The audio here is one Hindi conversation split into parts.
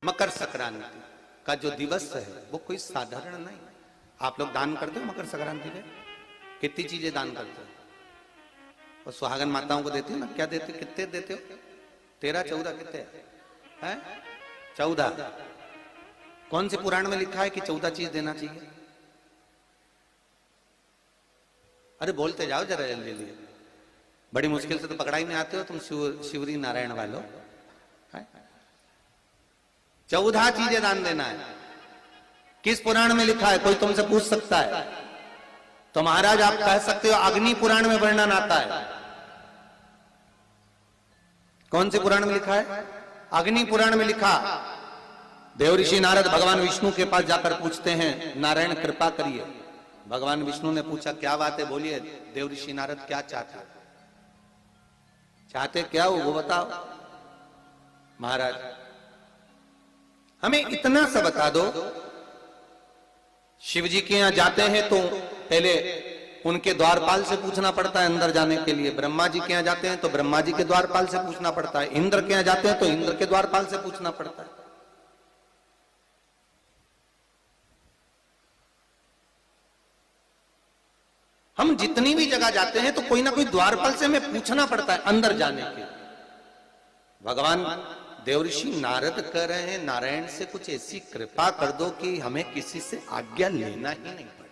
मकर संक्रांति का जो दिवस है वो कोई साधारण नहीं। आप लोग दान करते हो मकर संक्रांति पे? कितनी चीजें दान करते हो? और सुहागन माताओं को देते हो ना? क्या देते हो? कितने देते हो? 13 14 कितने हैं? 14। कौन से पुराण में लिखा है कि 14 चीज देना चाहिए? अरे बोलते जाओ जरा जल्दी जल्दी, बड़ी मुश्किल से तो पकड़ाई में आते हो तुम शिवरी नारायण वालों। 14 चीजें दान देना है। किस पुराण में लिखा है? कोई तुमसे पूछ सकता है तो महाराज आप कह सकते हो अग्नि पुराण में वर्णन आता है। कौन से पुराण में लिखा है? अग्नि पुराण में लिखा। देवऋषि नारद भगवान विष्णु के पास जाकर पूछते हैं, नारायण कृपा करिए। भगवान विष्णु ने पूछा क्या बात है, बोलिए देवऋषि नारद क्या चाहते? चाहते क्या हो वो बताओ महाराज, हमें इतना सा बता दो। शिव जी के यहां जाते हैं तो पहले उनके द्वारपाल से पूछना पड़ता है अंदर जाने के लिए। ब्रह्मा जी के यहां जाते हैं तो ब्रह्मा जी के द्वारपाल से पूछना पड़ता है। इंद्र के यहां जाते हैं तो इंद्र के द्वारपाल से पूछना पड़ता है। हम जितनी भी जगह जाते हैं तो कोई ना कोई द्वारपाल से हमें पूछना पड़ता है अंदर जाने के। भगवान देवऋषि नारद कह रहे हैं नारायण से कुछ ऐसी कृपा कर दो कि हमें किसी से आज्ञा लेना ही नहीं पड़े।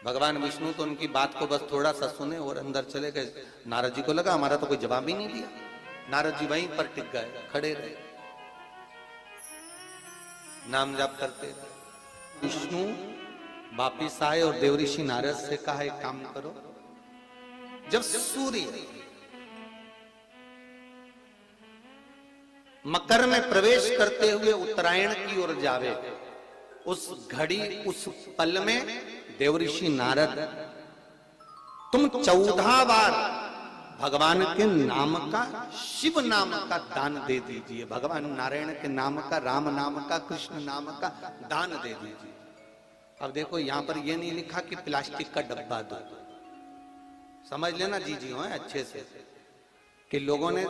भगवान विष्णु तो उनकी बात को बस थोड़ा सा सुने और अंदर चले गए। नारद जी को लगा हमारा तो कोई जवाब ही नहीं दिया। नारद जी वहीं पर टिक गए, खड़े रहे, नाम जाप करते रहे। विष्णु वापिस आए और देवऋषि नारद से कहा एक काम करो, जब सूर्य मकर में प्रवेश करते हुए उत्तरायण की ओर जावे, उस घड़ी उस पल में देवऋषि नारद तुम 14 बार भगवान के नाम का, शिव नाम का दान दे दीजिए। भगवान नारायण के नाम का, राम नाम का, कृष्ण नाम का दान दे दीजिए। अब देखो यहां पर यह नहीं लिखा कि प्लास्टिक का डब्बा दो। समझ लेना जी जी हो अच्छे से कि लोगों ने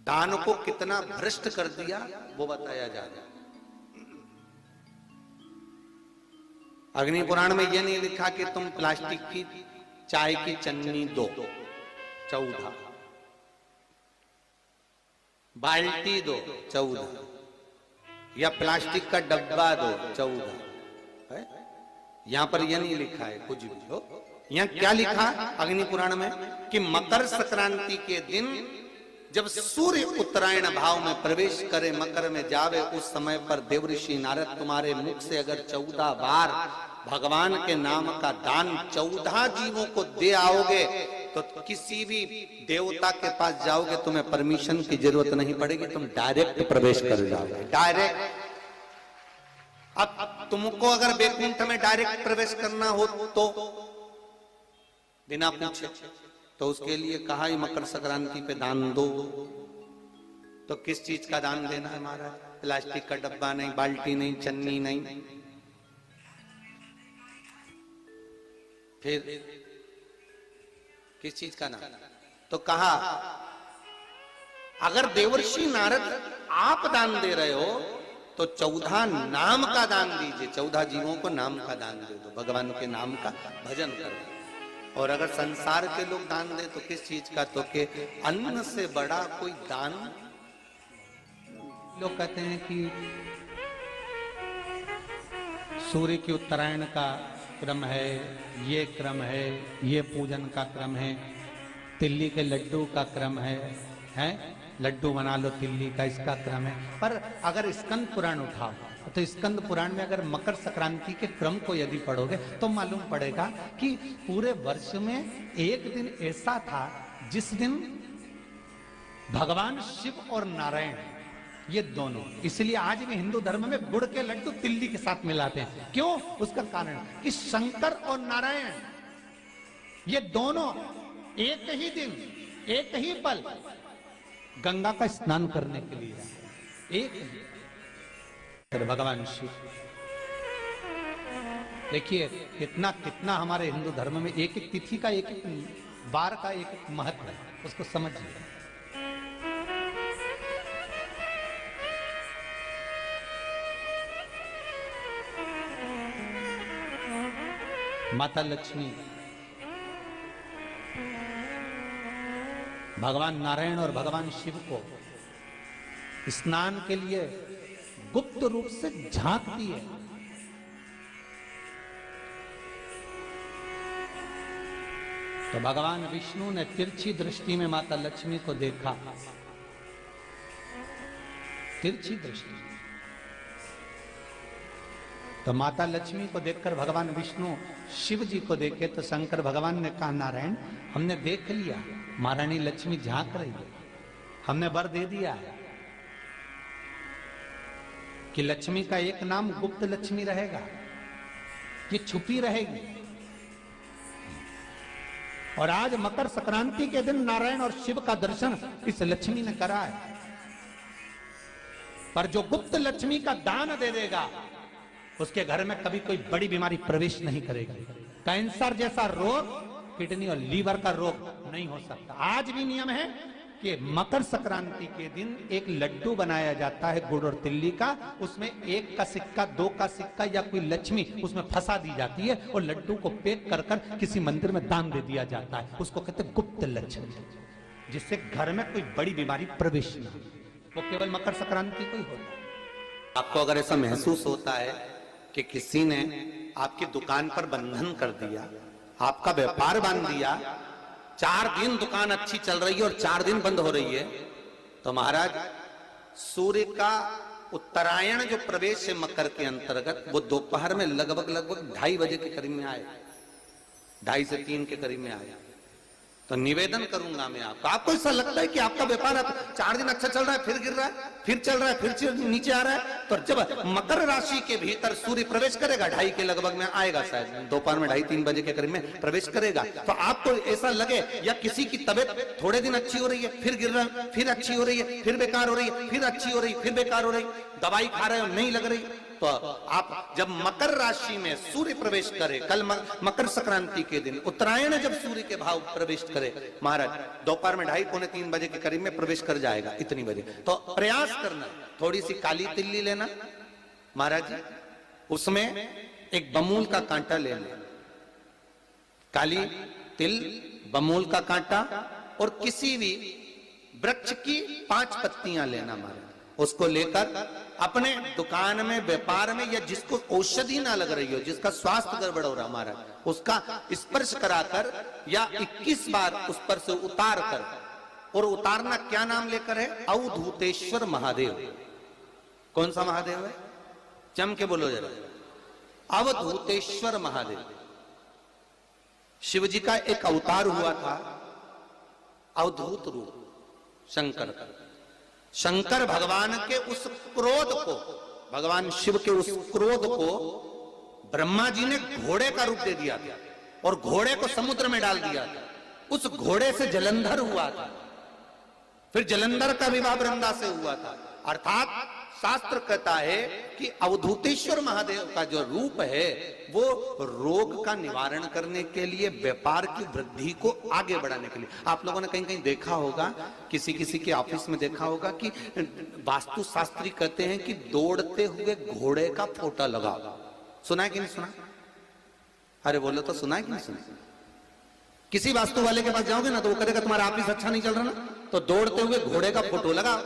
दान को कितना भ्रष्ट कर दिया वो बताया जा रहा है। अग्नि पुराण में यह नहीं लिखा कि तुम प्लास्टिक की चाय की चन्नी दो 14, बाल्टी दो 14, या प्लास्टिक का डब्बा दो 14। यहां पर यह नहीं लिखा है कुछ भी हो। यहां क्या लिखा अग्नि पुराण में कि मकर संक्रांति के दिन जब सूर्य उत्तरायण भाव में प्रवेश करे, मकर में जावे, उस समय पर देवऋषि नारद तुम्हारे मुख से अगर 14 बार भगवान के नाम का दान 14 जीवों को दे आओगे तो किसी भी देवता के पास जाओगे तुम्हें परमिशन की जरूरत नहीं पड़ेगी, तुम डायरेक्ट प्रवेश कर जाओगे। डायरेक्ट। अब तुमको अगर बैकुंठ में डायरेक्ट प्रवेश करना हो तो बिना पूछे, तो उसके लिए कहा ही मकर संक्रांति पे दान दो। तो किस चीज का दान देना है महाराज? प्लास्टिक का डब्बा नहीं, बाल्टी नहीं, चन्नी नहीं, फिर किस चीज का नाम? तो कहा अगर देवर्षि नारद आप दान दे रहे हो तो 14 नाम का दान दीजिए। 14 जीवों को नाम का दान दे दो, भगवान के नाम का भजन करो। और अगर संसार के लोग दान दे तो किस चीज का? तो के अन्न से बड़ा कोई दान। लोग कहते हैं कि सूर्य की उत्तरायण का क्रम है, ये क्रम है, ये पूजन का क्रम है, तिल्ली के लड्डू का क्रम है, लड्डू बना लो तिल्ली का, इसका क्रम है। पर अगर स्कंद पुराण उठाओ तो स्कंद पुराण में अगर मकर संक्रांति के क्रम को यदि पढ़ोगे तो मालूम पड़ेगा कि पूरे वर्ष में एक दिन ऐसा था जिस दिन भगवान शिव और नारायण ये दोनों, इसलिए आज भी हिंदू धर्म में गुड़ के लड्डू तिल्ली के साथ मिलाते हैं। क्यों? उसका कारण कि शंकर और नारायण ये दोनों एक ही दिन, एक ही पल गंगा का स्नान करने के लिए एक भगवान शिव। देखिए कितना कितना हमारे हिंदू धर्म में एक एक तिथि का, एक एक बार का एक एक महत्व है, उसको समझिए। माता लक्ष्मी भगवान नारायण और भगवान शिव को स्नान के लिए गुप्त रूप से झांकती है। तो भगवान विष्णु ने तिरछी दृष्टि में माता लक्ष्मी को देखा, तिरछी दृष्टि। तो माता लक्ष्मी को देखकर भगवान विष्णु शिव जी को देखे तो शंकर भगवान ने कहा, नारायण हमने देख लिया, महारानी लक्ष्मी झांक रही है, हमने वर दे दिया है कि लक्ष्मी का एक नाम गुप्त लक्ष्मी रहेगा, ये छुपी रहेगी। और आज मकर संक्रांति के दिन नारायण और शिव का दर्शन इस लक्ष्मी ने करा है। पर जो गुप्त लक्ष्मी का दान दे देगा उसके घर में कभी कोई बड़ी बीमारी प्रवेश नहीं करेगी। कैंसर जैसा रोग, किडनी और लीवर का रोग नहीं हो सकता। आज भी नियम है कि मकर संक्रांति के दिन एक लड्डू बनाया जाता है गुड़ और तिल्ली का, उसमें 1 का सिक्का, 2 का सिक्का या कोई लक्ष्मी उसमें फंसा दी जाती है और लड्डू को पैक कर कर किसी मंदिर में दान दे दिया जाता है। उसको कहते हैं गुप्त लक्ष्मी, जिससे घर में कोई बड़ी बीमारी प्रवेश न हो। वो केवल मकर संक्रांति को ही होता है। आपको अगर ऐसा महसूस होता है कि किसी ने आपकी दुकान पर बंधन कर दिया, आपका व्यापार बांध दिया, 4 दिन दुकान अच्छी चल रही है और 4 दिन बंद हो रही है, तो महाराज सूर्य का उत्तरायण जो प्रवेश है मकर के अंतर्गत, वो दोपहर में लगभग 2:30 बजे के करीब में आए, 2:30 से 3 के करीब में आए। तो निवेदन करूंगा मैं आपको ऐसा लगता है कि आपका व्यापार 4 दिन अच्छा चल रहा है, फिर गिर रहा है, फिर चल रहा है, फिर नीचे आ रहा है, तो जब मकर राशि के भीतर सूर्य प्रवेश करेगा 2:30 के लगभग में आएगा, शायद दोपहर में 2:30-3 बजे के करीब में प्रवेश करेगा, तो आपको ऐसा लगे या किसी की तबियत थोड़े दिन अच्छी हो रही है, फिर गिर रहा है, फिर अच्छी हो रही है, फिर बेकार हो रही है, फिर अच्छी हो रही है, फिर बेकार हो रही, दवाई खा रहे हो नहीं लग रही, तो आप जब मकर राशि में सूर्य प्रवेश करे, कल मकर संक्रांति के दिन उत्तरायण जब सूर्य के भाव प्रवेश करे महाराज, दोपहर में 2:30-3 बजे के करीब में प्रवेश कर जाएगा, इतनी बजे, तो प्रयास करना थोड़ी सी काली तिल्ली लेना महाराज जी, उसमें एक बमूल का कांटा लेना, काली तिल, बमूल का कांटा और किसी भी वृक्ष की 5 पत्तियां लेना महाराज, उसको लेकर अपने दुकान में, व्यापार में, या जिसको औषधि ना लग रही हो, जिसका स्वास्थ्य गड़बड़ हो रहा हमारा, उसका स्पर्श कराकर या 21 बार उस पर से उतार कर, और उतारना क्या नाम लेकर है, अवधूतेश्वर महादेव। कौन सा महादेव है, जम के बोलो जरा, अवधूतेश्वर महादेव। शिव जी का एक अवतार हुआ था, अवधूत रूप शंकर का। शंकर भगवान के उस क्रोध को, भगवान शिव के उस क्रोध को ब्रह्मा जी ने घोड़े का रूप दे दिया था और घोड़े को समुद्र में डाल दिया था। उस घोड़े से जलंधर हुआ था, फिर जलंधर का विवाह वृंदा से हुआ था। अर्थात शास्त्र कहता है कि अवधूतेश्वर महादेव का जो रूप है वो रोग का निवारण करने के लिए, व्यापार की वृद्धि को आगे बढ़ाने के लिए। आप लोगों ने कहीं कहीं देखा होगा, किसी किसी के ऑफिस में देखा होगा कि वास्तु शास्त्री कहते हैं कि दौड़ते हुए घोड़े का फोटो लगाओ। सुना है कि नहीं सुना? अरे बोलो तो, सुना है कि नहीं सुना? किसी वास्तु वाले के पास जाओगे ना तो वो कहेगा तुम्हारा ऑफिस अच्छा नहीं चल रहा ना, तो दौड़ते हुए घोड़े का फोटो लगाओ।